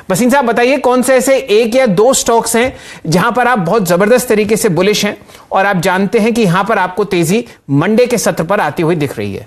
वसीम साहब बताइए, कौन से ऐसे एक या दो स्टॉक्स हैं जहां पर आप बहुत जबरदस्त तरीके से बुलिश हैं और आप जानते हैं कि यहां पर आपको तेजी मंडे के सत्र पर आती हुई दिख रही है?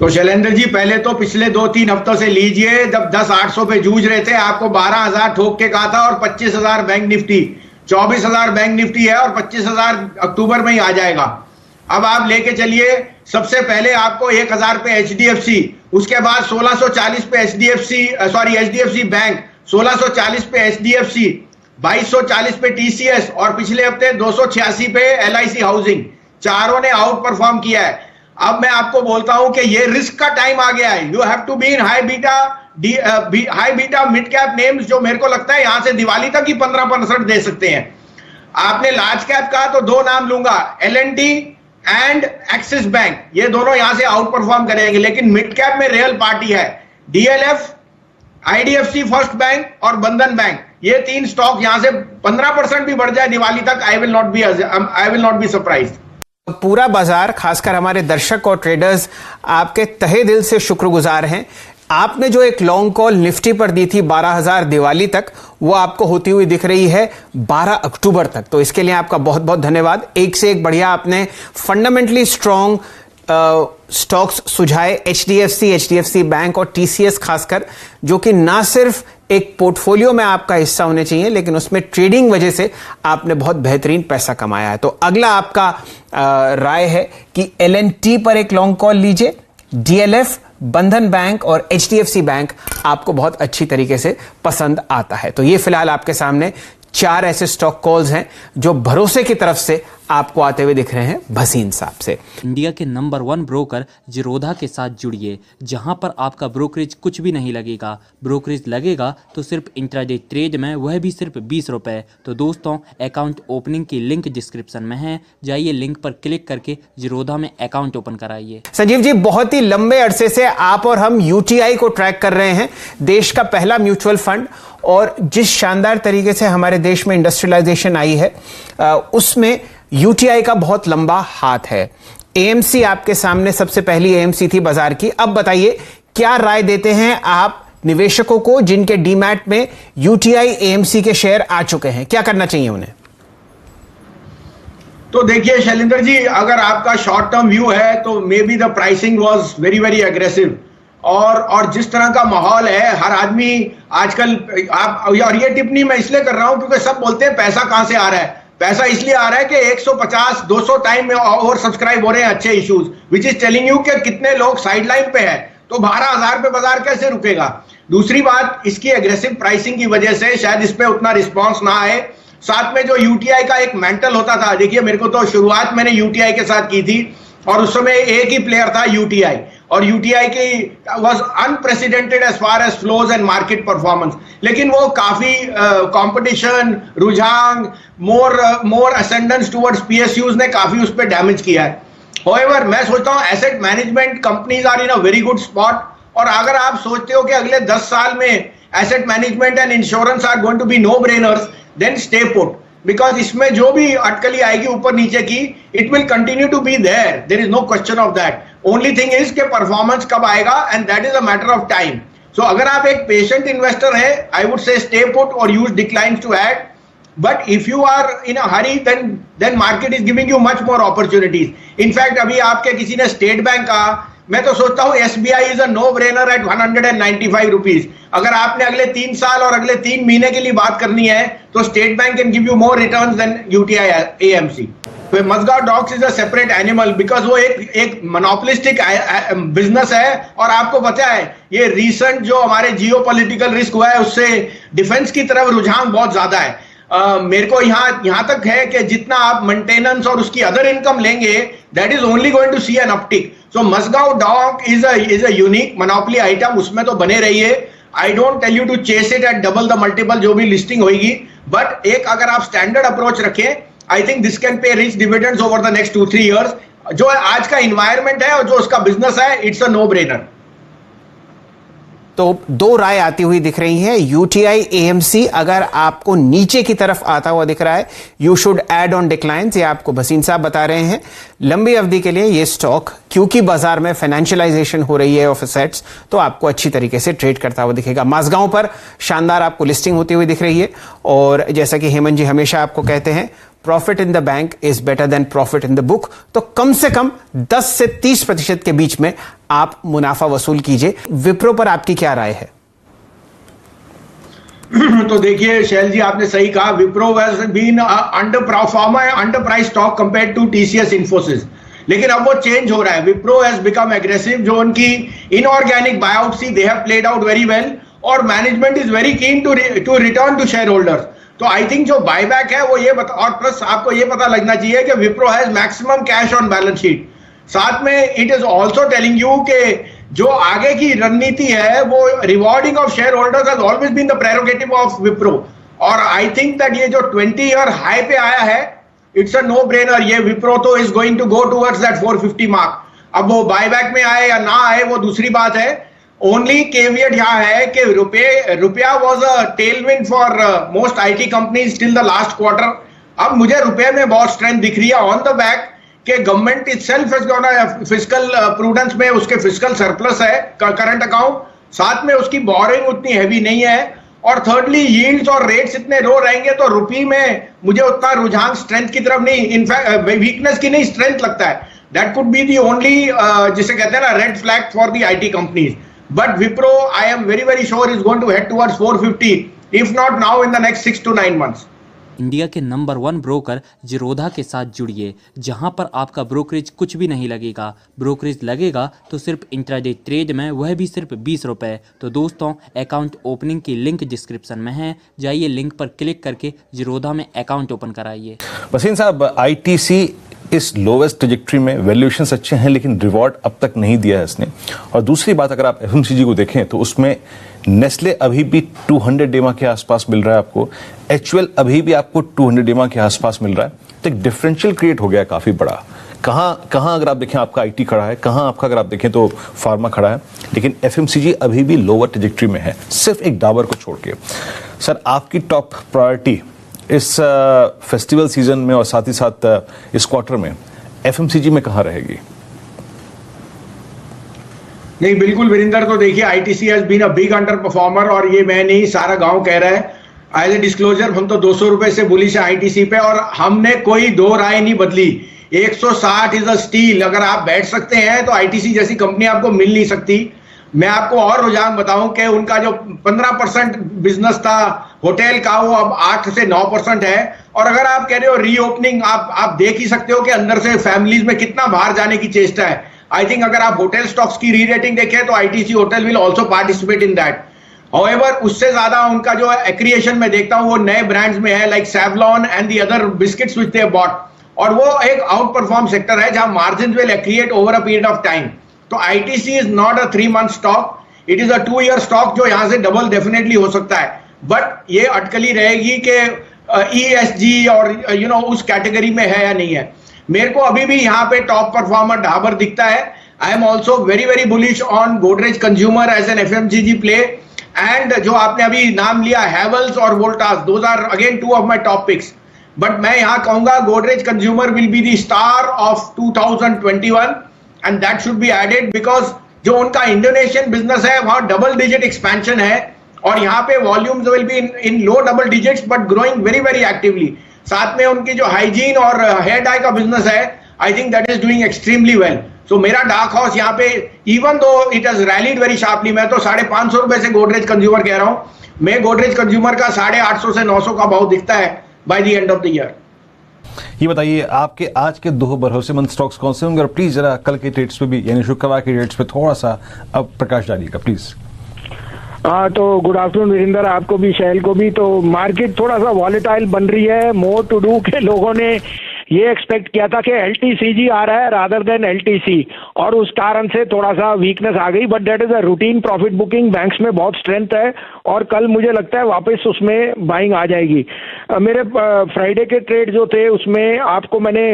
तो शैलेंद्र जी, पहले तो पिछले 2-3 हफ्तों से लीजिए, जब 10,800 पे जूझ रहे थे, आपको 12,000 ठोक के कहा था और 25,000 बैंक निफ्टी, 24,000 बैंक निफ्टी है और 25,000 अक्टूबर में ही आ जाएगा। अब आप लेके चलिए, सबसे पहले आपको 1,000 पे HDFC, उसके बाद 1640 पे HDFC बैंक, 1640 पे HDFC, 2240 पे TCS और पिछले हफ्ते 286 पे LIC हाउसिंग, चारों ने आउट परफॉर्म किया है। अब मैं आपको बोलता हूं कि ये रिस्क का टाइम आ गया है। You have to be in high beta mid cap names, जो मेरे को लगता है यहां से दिवाली तक ही 15% दे सकते हैं। आपने लार्ज कैप कहा तो दो नाम लूंगा, L&T एंड एक्सिस बैंक, ये दोनों यहां से आउट परफॉर्म करेंगे। लेकिन मिड कैप में रियल पार्टी है, DLF, IDFC फर्स्ट बैंक और बंधन बैंक, ये तीन स्टॉक यहां से 15% भी बढ़ जाए दिवाली तक, I will not be surprised. पूरा बाजार, खासकर हमारे दर्शक और ट्रेडर्स आपके तहे दिल से शुक्रगुजार हैं। आपने जो एक लॉन्ग कॉल निफ्टी पर दी थी 12,000 दिवाली तक, वो आपको होती हुई दिख रही है 12 अक्टूबर तक। तो इसके लिए आपका बहुत बहुत धन्यवाद। एक से एक बढ़िया आपने फंडामेंटली स्ट्रॉन्ग स्टॉक्स सुझाए, HDFC बैंक और TCS खासकर, जो कि ना सिर्फ एक पोर्टफोलियो में आपका हिस्सा होने चाहिए, लेकिन उसमें ट्रेडिंग वजह से आपने बहुत बेहतरीन पैसा कमाया है। तो अगला आपका राय है कि L&T पर एक लॉन्ग कॉल लीजिए, DLF, बंधन बैंक और HDFC बैंक आपको बहुत अच्छी तरीके से पसंद आता है। तो ये फिलहाल आपके सामने 4 ऐसे स्टॉक कॉल्स हैं जो भरोसे की तरफ से आपको आते हुए दिख रहे हैं भसीन साहब से। इंडिया के नंबर 1 ब्रोकर जीरोधा के साथ जुड़िए, जहां पर आपका ब्रोकरेज कुछ भी नहीं लगेगा। ब्रोकरेज लगेगा तो सिर्फ इंट्राडे ट्रेड में, वह भी सिर्फ 20 रुपए। तो दोस्तों, अकाउंट ओपनिंग की लिंक डिस्क्रिप्शन में है, जाइए लिंक पर क्लिक करके जीरोधा में अकाउंट ओपन कराइए। संजीव जी, बहुत ही लंबे अरसे से आप और हम UTI को ट्रैक कर रहे हैं, देश का पहला म्यूचुअल फंड, और जिस शानदार तरीके से हमारे देश में इंडस्ट्रियलाइजेशन आई है उसमें UTI का बहुत लंबा हाथ है। AMC आपके सामने सबसे पहली AMC थी बाजार की। अब बताइए, क्या राय देते हैं आप निवेशकों को जिनके डीमैट में UTI AMC के शेयर आ चुके हैं? क्या करना चाहिए उन्हें? तो देखिए शैलेंद्र जी, अगर आपका शॉर्ट टर्म व्यू है तो may be the pricing was very very aggressive, और जिस तरह का माहौल है, हर आदमी आजकल, और ये टिप्पणी मैं इसलिए कर रहा हूं क्योंकि सब बोलते हैं पैसा कहां से आ रहा है। पैसा इसलिए आ रहा है कि 150-200 टाइम में ओवर सब्सक्राइब हो रहे हैं अच्छे issues, which is telling you कि कितने लोग साइडलाइन पे हैं। तो 12,000 पे बाजार कैसे रुकेगा? दूसरी बात, इसकी एग्रेसिव प्राइसिंग की वजह से शायद इस पे उतना रिस्पॉन्स ना आए। साथ में जो UTI का एक मेंटल होता था, देखिए मेरे को तो शुरुआत मैंने UTI के साथ की थी और उस समय एक ही प्लेयर था UTI, और UTI की was unprecedented as far as flows and market performance. लेकिन वो काफी कंपटीशन, रुझान, मोर असेंडेंस टुवर्ड्स PSUs ने काफी उस पर डैमेज किया है। होवेवर, मैं सोचता हूँ asset management companies are in a very good spot, और अगर आप सोचते हो कि अगले 10 साल में asset management and insurance are going to be no brainers, then stay put, because इसमें जो भी अटकली आएगी ऊपर नीचे की, it will continue to be there is no question of that. Only thing is के परफॉर्मेंस कब आएगा, and that is a matter of time. So अगर आप एक पेशेंट इन्वेस्टर है, I would say stay put और use declines to add, but if you are in a hurry, then market is giving you much more opportunities. In fact अभी आपके किसी ने state bank का, मैं तो सोचता हूं SBI is a no brainer at 195 rupees. अगर आपने अगले 3 साल और अगले 3 महीने के लिए बात करनी है तो State Bank can give you more returns than UTI AMC। तो Mazagon Docks is a separate animal, because वो एक मोनोपोलिस्टिक बिजनेस है, और आपको पता है ये रीसेंट जो हमारे जियोपॉलिटिकल रिस्क हुआ है उससे डिफेंस की तरफ रुझान बहुत ज्यादा है। मेरे को यहां तक है कि जितना आप मेंटेनेंस और उसकी अदर इनकम लेंगे, that is only going to see an uptick. So Mazagon Dock is a unique monopoly item, उसमें तो बने रहिए। I don't tell you to chase it at double the multiple जो भी लिस्टिंग होगी, बट एक अगर आप स्टैंडर्ड अप्रोच रखें, आई think this can pay rich dividends over the next 2-3 years. जो आज का इन्वायरमेंट है और जो उसका बिजनेस है, इट्स अ नो ब्रेनर। तो दो राय आती हुई दिख रही है। यूटीआई एएमसी अगर आपको नीचे की तरफ आता हुआ दिख रहा है, you should add on declines, ये आपको भसीन साहब बता रहे हैं। लंबी अवधि के लिए ये स्टॉक, क्योंकि बाजार में फाइनेंशियलाइजेशन हो रही है ऑफ एसेट्स, तो आपको अच्छी तरीके से ट्रेड करता हुआ दिखेगा। माझगांव पर शानदार आपको लिस्टिंग होती हुई दिख रही है, और जैसा कि हेमंत जी हमेशा आपको कहते हैं, profit in the bank is better than profit in the book. तो कम से कम 10 से 30% के बीच में आप मुनाफा वसूल कीजिए। विप्रो पर आपकी क्या राय है? तो देखिए शैल जी, आपने सही कहा, Wipro has been under performer, under price stock compared to TCS Infosys, लेकिन अब वो चेंज हो रहा है। Wipro has become aggressive. जो उनकी इनऑर्गेनिक बायआउट थी, they have played out very well, और management is very keen to return to share holders. तो आई थिंक जो बायबैक है वो ये और प्लस आपको ये पता लगना चाहिए कि Wipro has maximum cash on balance sheet. साथ में it is also telling you कि जो आगे की रणनीति है वो rewarding of share holders has always been the prerogative of Wipro. और आई थिंक दैट ये जो 20 ईयर हाई पे आया है, इट्स अ नो ब्रेनर। ये विप्रो तो is going to go towards that 450 mark. अब वो बायबैक में आए या ना आए वो दूसरी बात है। ओनली केवियट यहाँ है कि रुपया was a Tailwind for most IT companies till the last quarter. अब मुझे रुपये में बहुत स्ट्रेंथ दिख रही है ऑन द बैक कि government itself has gone fiscal prudence में, उसके फिस्कल सरप्लस है करंट अकाउंट, साथ में उसकी बोरिंग उतनी हैवी नहीं है, और थर्डली यील्ड्स और रेट्स इतने लो रहेंगे तो रुपये में मुझे उतना रुझान स्ट्रेंथ की तरफ नहीं, इनफैक्ट वीकनेस की नहीं, स्ट्रेंथ लगता है। That could be the only जिसे कहते हैं ना red flag for the IT companies. But Wipro, I am very, very sure is going to head towards 450, if not now in the next 6 to 9 months. India के number 1 broker Zerodha के साथ जुड़िए, जहां पर आपका ब्रोकरेज कुछ भी नहीं लगेगा। ब्रोकरेज लगेगा तो सिर्फ इंट्राडे ट्रेड में, वह भी सिर्फ 20 रुपये। तो दोस्तों, अकाउंट ओपनिंग की लिंक डिस्क्रिप्शन में है, जाइए लिंक पर क्लिक करके जिरोधा में अकाउंट ओपन कराइए। वसीम साहब, आईटीसी इस लोवेस्ट ट्रेजेक्ट्री में, वैल्यूएशंस अच्छे हैं लेकिन रिवॉर्ड अब तक नहीं दिया है इसने। और दूसरी बात, अगर आप एफएमसीजी को देखें तो उसमें नेस्ले अभी भी 200 डेमा के आसपास मिल रहा है आपको, एचयूएल अभी भी आपको 200 डेमा के आसपास मिल रहा है। तो एक डिफरेंशियल क्रिएट हो गया है काफी बड़ा। कहां अगर आप देखें आपका आईटी खड़ा है, कहां आपका अगर आप देखें तो फार्मा खड़ा है, लेकिन एफएमसीजी अभी भी लोअर ट्रेजेक्ट्री में है, सिर्फ एक डाबर को छोड़ के। सर, आपकी टॉप प्रायोरिटी इस फेस्टिवल सीजन में और साथ ही साथ इस क्वार्टर में एफएमसीजी में कहां रहेगी? नहीं, बिल्कुल वीरेंद्र, तो देखिए ITC has been a big under performer, और ये मैं नहीं, सारा गांव कह रहा है। एज ए डिस्क्लोजर, हम तो 200 रुपए से बुलिश है आईटीसी पे, और हमने कोई दो राय नहीं बदली। 160 इज अ स्टील। अगर आप बैठ सकते हैं तो आईटीसी जैसी कंपनी आपको मिल नहीं सकती। मैं आपको और रुझान बताऊं कि उनका जो 15% बिजनेस था होटल का, वो अब 8 से 9% है। और अगर आप कह रहे हो रीओपनिंग, आप देख ही सकते हो कि अंदर से फैमिलीज में कितना बाहर जाने की चेष्टा है। आई थिंक अगर आप होटल स्टॉक्स की री रेटिंग देखें तो ITC hotel will also participate in that. However, उससे ज्यादा उनका जो एक्रिएशन में देखता हूं वो नए ब्रांड्स में है, like Savlon and the other biscuits which they bought, और वो एक आउट परफॉर्म सेक्टर है जहां margin will accrete over a period of time. तो ITC is not a 3 month stock, it is a 2 year stock जो यहां से double definitely हो सकता है। बट ये अटकली रहेगी कि ईएसजी और उस कैटेगरी में है या नहीं है। मेरे को अभी भी यहाँ पे टॉप परफॉर्मर डाबर दिखता है। I am also very very bullish on Godrej consumer as an FMCG play, and जो आपने अभी नाम लिया हैवेल्स और Voltas, those are again 2 of my top picks। But मैं यहाँ कहूंगा Godrej consumer will be the star of 2021 and that should be added, because जो उनका इंडोनेशियन बिजनेस है वहां डबल डिजिट एक्सपेंशन है, और यहाँ पे volumes will be in low double digits but growing very very actively. साथ में उनकी जो हाइजीन और हेयर डाई का बिजनेस है, I think that is doing extremely well. So मेरा डार्क हॉर्स यहाँ पे, even though it has rallied very sharply, मैं तो 550 रुपए से गोदरेज कंज्यूमर कह रहा हूं। मैं गोदरेज कंज्यूमर का 850 से 900 का भाव दिखता है by the end of the year. ये बताइए, आपके आज के 2 भरोसेमंद स्टॉक्स कौन से होंगे, और प्लीज जरा कल के रेट्स पे भी, यानी शुक्रवार के रेट्स पे थोड़ा सा अब प्रकाश डालिएगा प्लीज। तो गुड आफ्टरनून वीरेंद्र, आपको भी, शैल को भी। तो मार्केट थोड़ा सा वॉलेटाइल बन रही है, मोर टू डू के लोगों ने ये एक्सपेक्ट किया था कि एलटीसीजी आ रहा है रादर देन एलटीसी, और उस कारण से थोड़ा सा वीकनेस आ गई। But that is a routine profit booking, banks में बहुत स्ट्रेंथ है, और कल मुझे लगता है वापस उसमें बाइंग आ जाएगी। मेरे फ्राइडे के ट्रेड जो थे उसमें आपको मैंने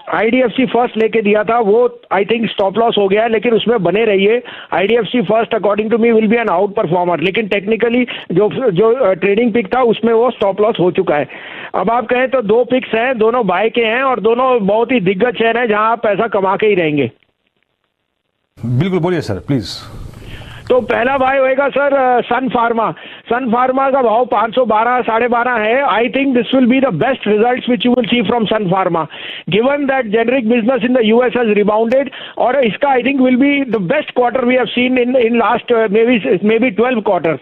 आईडीएफसी फर्स्ट लेके दिया था, वो आई थिंक स्टॉप लॉस हो गया है, लेकिन उसमें बने रहिए। IDFC first according to me will be an out performer, लेकिन टेक्निकली जो ट्रेडिंग पिक था उसमें वो स्टॉप लॉस हो चुका है। अब आप कहें तो 2 पिक्स हैं, दोनों बाय के हैं और दोनों बहुत ही दिग्गज शेयर हैं जहां आप पैसा कमा के ही रहेंगे। बिल्कुल, बोलिए सर प्लीज। तो पहला बाय होएगा सर सन फार्मा। सन फार्मा का भाव 512 12.5 है। I think this will be the best results which you will see from Sun Pharma given that generic business in the US has rebounded, और इसका I think will be the best quarter we have seen in last may be 12 quarters.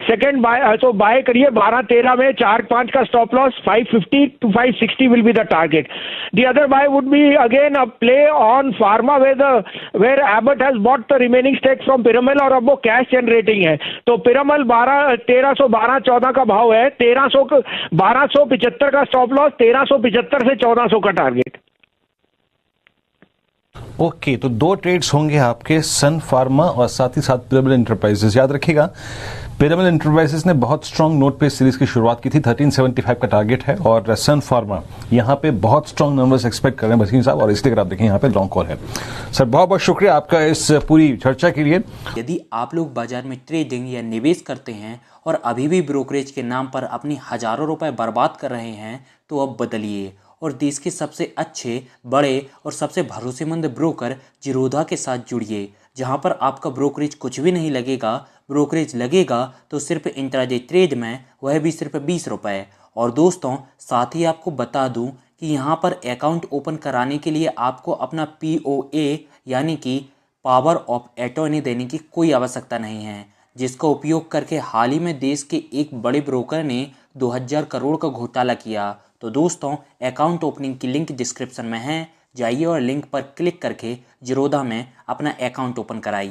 Second buy, तो buy करिए 12-13 में 4-5 का stop loss, 550 to 560 will be the target. The other buy would be again a play on pharma where Abbott has bought the remaining stake from Piramal, और अब वो cash generating है। तो पिरामल 1312-14 का भाव है, 1275 का स्टॉप लॉस, 1375 से 1400 का टारगेट। ओके, तो 2 ट्रेड्स होंगे आपके, सन फार्मा और साथ ही साथ पिरामल एंटरप्राइजेस। याद रखिएगा पिरामल एंटरप्राइजेस ने बहुत स्ट्रांग नोट पे सीरीज की शुरुआत की थी, 1375 का टारगेट है, और सन फार्मा यहाँ पे बहुत स्ट्रांग नंबर्स एक्सपेक्ट कर रहे हैं भसीन साहब, और इसलिए अगर आप देखें यहाँ पे लॉन्ग कॉल है। सर बहुत बहुत शुक्रिया आपका इस पूरी चर्चा के लिए। यदि आप लोग बाजार में ट्रेडिंग या निवेश करते हैं और अभी भी ब्रोकरेज के नाम पर अपनी हजारों रुपए बर्बाद कर रहे हैं, तो अब बदलिए और देश के सबसे अच्छे, बड़े और सबसे भरोसेमंद ब्रोकर जिरोधा के साथ जुड़िए, जहां पर आपका ब्रोकरेज कुछ भी नहीं लगेगा। ब्रोकरेज लगेगा तो सिर्फ इंट्राडे ट्रेड में, वह भी सिर्फ 20 रुपये। और दोस्तों साथ ही आपको बता दूं कि यहाँ पर अकाउंट ओपन कराने के लिए आपको अपना POA यानी कि पावर ऑफ अटॉर्नी देने की कोई आवश्यकता नहीं है, जिसका उपयोग करके हाल ही में देश के एक बड़े ब्रोकर ने 2000 करोड़ का घोटाला किया। तो दोस्तों अकाउंट ओपनिंग की लिंक डिस्क्रिप्शन में है, जाइए और लिंक पर क्लिक करके जिरोधा में अपना अकाउंट ओपन कराइए।